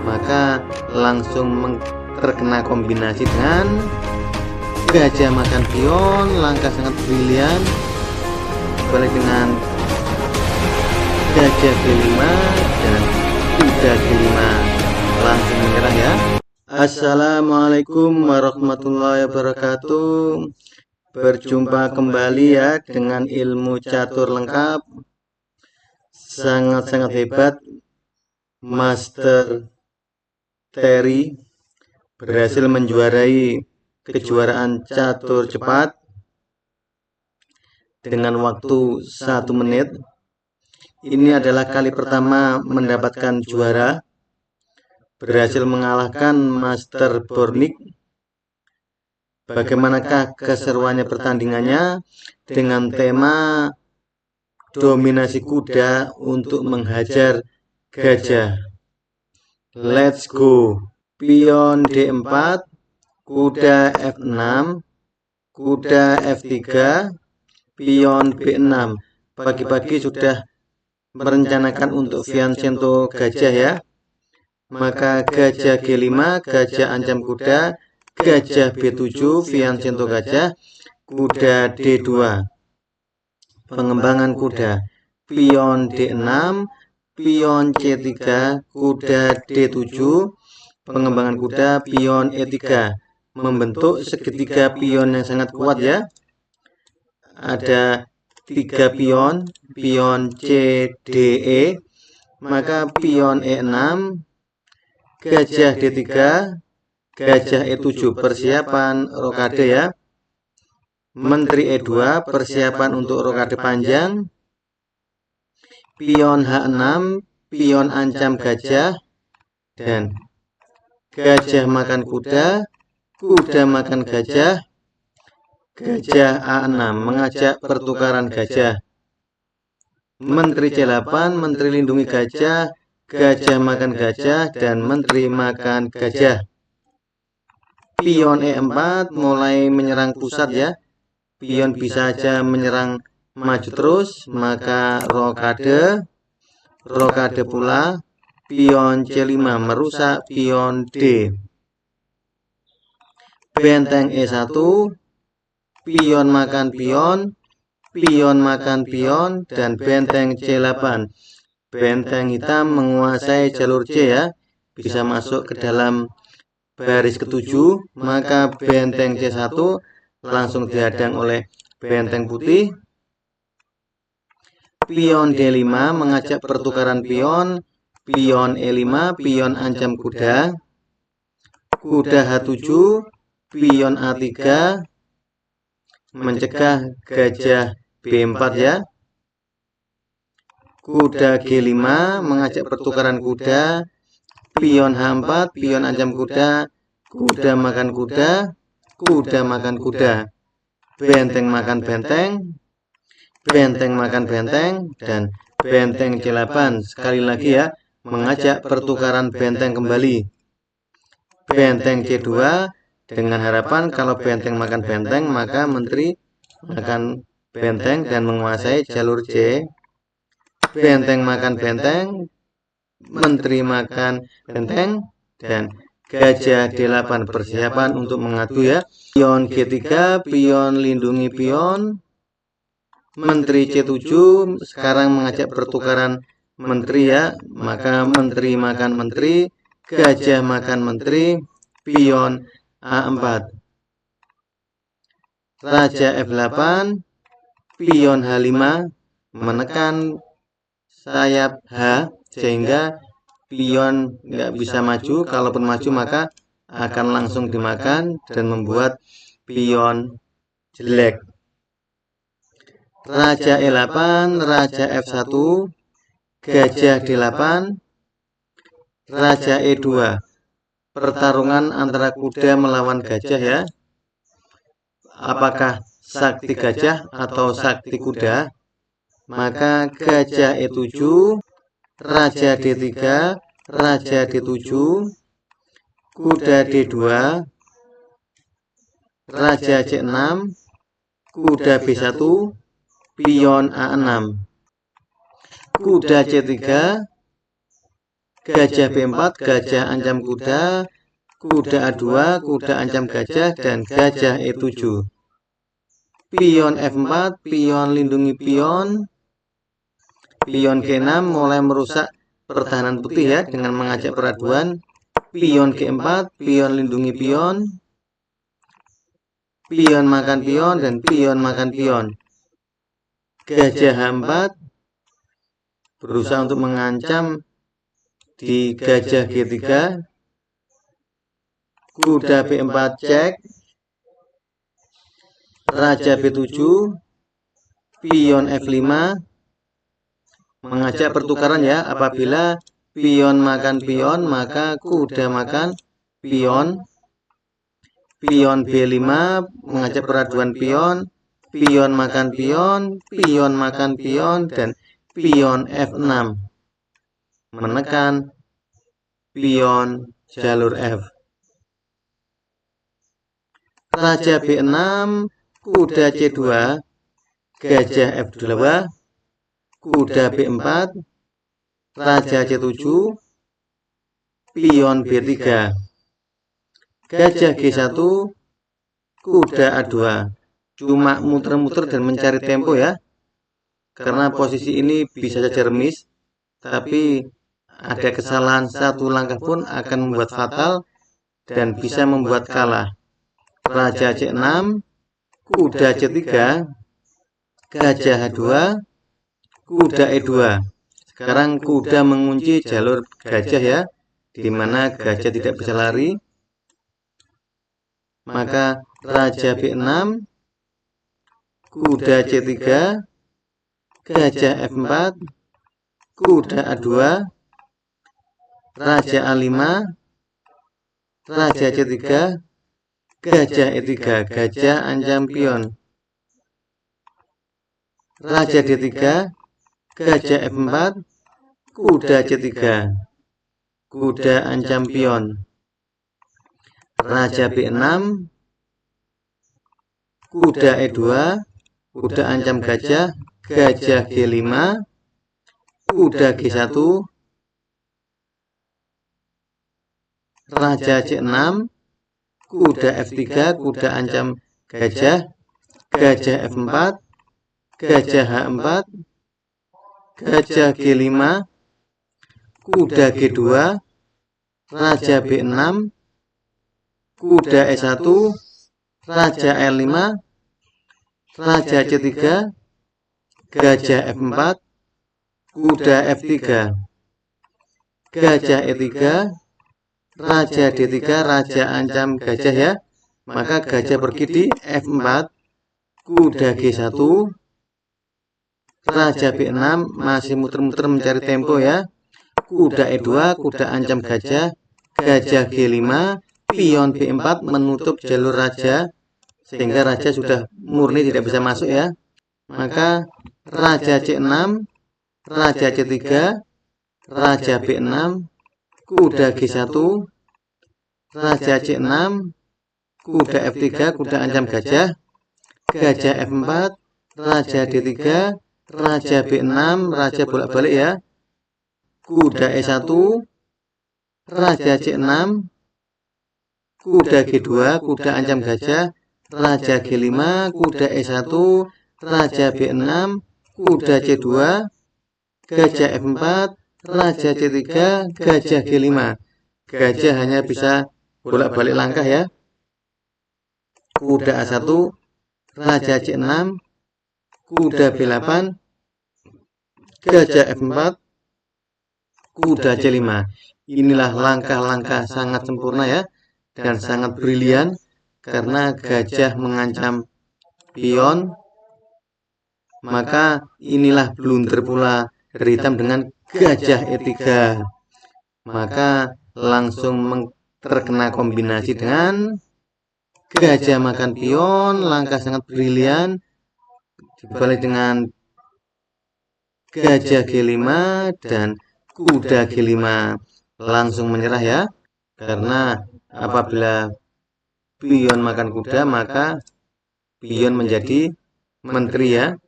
maka langsung terkena kombinasi dengan gajah makan pion. Langkah sangat brilian. Balik dengan gajah G5 dan kuda G5 langsung menyerang ya. Assalamualaikum warahmatullahi wabarakatuh. Berjumpa kembali ya dengan ilmu catur lengkap. Sangat-sangat hebat Master Terry berhasil menjuarai kejuaraan catur cepat dengan waktu 1 menit. Ini adalah kali pertama mendapatkan juara, berhasil mengalahkan Master Bornik. Bagaimanakah keseruannya pertandingannya? Dengan tema dominasi kuda untuk menghajar gajah. Let's go. Pion D4, kuda F6, kuda F3, pion B6. Pagi-pagi sudah merencanakan untuk fianchetto gajah ya. Maka gajah G5, gajah ancam kuda, gajah B7, fianchetto gajah, kuda D2. Pengembangan kuda, pion D6, pion C3, kuda D7. Pengembangan kuda, pion E3. Membentuk segitiga pion yang sangat kuat ya. Ada 3 pion, pion C, D, E. Maka pion E6, gajah D3, gajah E7, persiapan rokade ya. Menteri E2, persiapan untuk rokade panjang. Pion H6, pion ancam gajah, dan gajah makan kuda, kuda makan gajah, gajah A6 mengajak pertukaran gajah. Menteri C8, menteri lindungi gajah, gajah makan gajah, dan menteri makan gajah. Pion E4 mulai menyerang pusat ya. Pion bisa saja menyerang maju terus, maka rokade pula. Pion C5 merusak pion D. Benteng E1, pion makan pion, pion makan pion, dan benteng C8. Benteng hitam menguasai jalur C ya, bisa masuk ke dalam baris ketujuh. Maka benteng C1 langsung dihadang oleh benteng putih. Pion D5 mengajak pertukaran pion, pion E5, pion ancam kuda, kuda H7, pion A3 mencegah gajah B4 ya. Kuda G5 mengajak pertukaran kuda, pion H4, pion ancam kuda, kuda makan kuda, kuda makan kuda, benteng makan benteng, benteng makan benteng, dan benteng C8 sekali lagi ya, mengajak pertukaran benteng kembali. Benteng C2 dengan harapan kalau benteng makan benteng, maka menteri makan benteng dan menguasai jalur C. Benteng makan benteng, menteri makan benteng, dan gajah D8 persiapan untuk mengadu ya. Pion G3, pion lindungi pion. Menteri C7 sekarang mengajak pertukaran menteri ya. Maka menteri makan menteri, gajah makan menteri, pion A4. Raja F8, pion H5 menekan sayap H sehingga pion nggak bisa maju. Kalaupun maju maka akan langsung dimakan dan membuat pion jelek. Raja E8, Raja F1, gajah D8, Raja E2. Pertarungan antara kuda melawan gajah ya. Apakah sakti gajah atau sakti kuda? Maka gajah E7, Raja D3, Raja D7, kuda D2, Raja C6, kuda B1, pion A6, kuda C3, gajah B4, gajah ancam kuda, kuda A2, kuda ancam gajah, dan gajah E7. Pion F4, pion lindungi pion. Pion G6 mulai merusak pertahanan putih ya, dengan mengajak peraduan. Pion G4, pion lindungi pion. Pion makan pion, dan pion makan pion. Gajah H4 berusaha untuk mengancam di gajah G3. Kuda B4 cek. Raja B7. Pion F5 mengajak pertukaran ya. Apabila pion makan pion, maka kuda makan pion. Pion B5 mengajak peraduan pion. Pion makan pion, pion makan pion, dan pion F6 menekan pion jalur F. Raja B6, kuda C2, gajah F2, kuda B4, raja C7, pion B3, gajah G1, kuda A2. Cuma muter-muter dan mencari tempo ya, karena posisi ini bisa saja remis, tapi ada kesalahan satu langkah pun akan membuat fatal dan bisa membuat kalah. Raja C6, kuda C3, gajah H2, kuda E2. Sekarang kuda mengunci jalur gajah ya, di mana gajah tidak bisa lari. Maka raja B6, kuda C3, gajah F4, kuda A2, raja A5, raja C3, gajah E3, gajah ancam pion. Raja D3, gajah F4, kuda C3, kuda ancam pion. Raja B6, kuda E2, kuda ancam gajah, gajah G5, kuda G1, raja C6, kuda F3, kuda ancam gajah, gajah F4, gajah H4, gajah G5, kuda G2, raja B6, kuda E1, raja L5, raja C3, gajah F4, kuda F3, gajah E3, raja D3, raja ancam gajah ya. Maka gajah pergi di F4, kuda G1, raja B6 masih muter-muter mencari tempo ya. Kuda E2, kuda ancam gajah, gajah G5, pion B4 menutup jalur raja, sehingga raja sudah murni tidak bisa masuk ya. Maka raja C6, raja C3, raja B6, kuda G1, raja C6, kuda F3, kuda ancam gajah, gajah F4, raja D3, raja B6, raja bolak-balik ya. Kuda E1, raja C6, kuda G2, kuda ancam gajah, raja G5, kuda E1, raja B6, kuda C2, gajah F4, raja C3, gajah G5. Gajah hanya bisa bolak-balik langkah ya. Kuda A1, raja C6, kuda B8, gajah F4, kuda C5. Inilah langkah-langkah sangat sempurna ya, dan sangat brilian, karena gajah mengancam pion. Maka inilah blunder pula dari hitam dengan gajah E3. Maka langsung terkena kombinasi dengan gajah makan pion, langkah sangat brilian, dibalik dengan gajah G5 dan kuda G5. Langsung menyerah ya, karena apabila pion makan kuda, maka pion menjadi menteri ya.